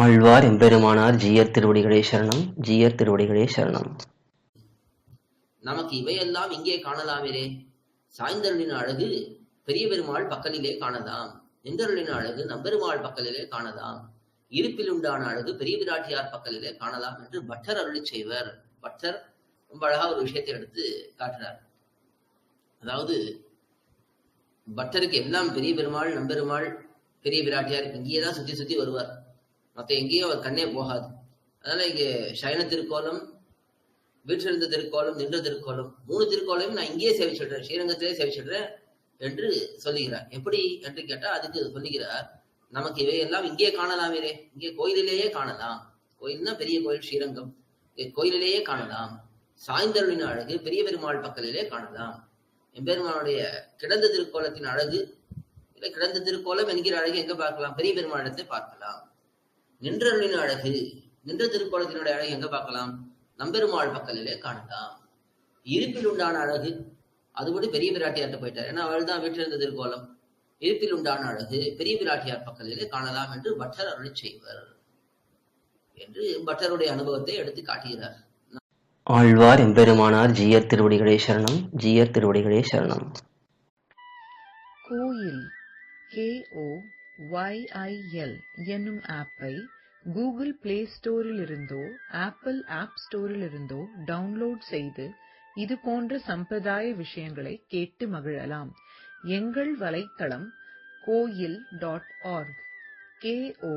ஆழ்வார் எம்பெருமானார் ஜீயர் திருவடிகளே சரணம். ஜீயர் திருவடிகளே சரணம். நமக்கு இவையெல்லாம் இங்கே காணலாமிரே. சாய்ந்தருளின் அழகு பெரிய பெருமாள் பக்கலிலே காணலாம். நின்றருளின் அழகு நம்பெருமாள் பக்கலிலே காணலாம். இருப்பில் உண்டான அழகு பெரிய பிராட்டியார் பக்கலிலே காணலாம் என்று பட்டர் அருளி செய்வர். பட்டர் ரொம்ப அழகா ஒரு விஷயத்தை எடுத்து காட்டுறார். அதாவது பட்டருக்கு எல்லாம் பெரிய பெருமாள் நம்பெருமாள் பெரிய பிராட்டியார் இங்கேயேதான் சுத்தி சுத்தி வருவார். மற்ற எங்கேயும் அவர் கண்ணே போகாது. அதனால இங்கே சயன திருக்கோலம், வீற்றிருந்த திருக்கோலம், நின்ற திருக்கோலம், 3 திருக்கோலையும் நான் இங்கேயே சேவிச்சிடுறேன், ஸ்ரீரங்கத்திலே சேவிச்சிடுறேன் என்று சொல்லுகிறார். எப்படி என்று கேட்டா அதுக்கு சொல்லுகிறார், நமக்கு இவையெல்லாம் இங்கே காணலாமே, இங்கே கோயிலிலேயே காணலாம். கோயில்னா பெரிய கோயில் ஸ்ரீரங்கம், கோயிலிலேயே காணலாம். சாய்ந்தருளின் அழகு பெரிய பெருமாள் பக்கலிலே காணலாம். எம்பெருமானுடைய கிடந்த திருக்கோலத்தின் அழகு, இல்லை கிடந்த திருக்கோலம் என்கிற அழகு எங்க பார்க்கலாம்? பெரிய பெருமாளிடத்தை பார்க்கலாம். நின்றருளின் அழகு, நின்ற திருக்கோலத்தினுடைய அழகு எங்க பார்க்கலாம்? நம்பெருமாள் பக்கலிலே காணலாம். இருப்பில் உண்டான அழகு அதுபடி பெரிய பிராட்டியார்ட்ட போயிட்டார். ஏன்னா அவள் தான் வீட்டிலிருந்த திருக்கோலம். இருப்பில் உண்டான அழகு பெரிய பிராட்டியார் பக்கலிலே காணலாம் என்று பட்டர் அருளி செய்வர் என்று பட்டருடைய அனுபவத்தை எடுத்து காட்டுகிறார். ஆழ்வார் எம்பெருமானார் ஜீயர் திருவடிகளே சரணம். ஜீயர் திருவடிகளே சரணம். கோயில் KOYIL என்னும் ஆப்பை கூகுள் பிளே ஸ்டோரில் இருந்தோ ஆப்பிள் ஆப் ஸ்டோரில் இருந்தோ டவுன்லோட் செய்து இது போன்ற சம்பிரதாய விஷயங்களை கேட்டு மகிழலாம். எங்கள் வலைத்தளம் koil.org KOYIL.org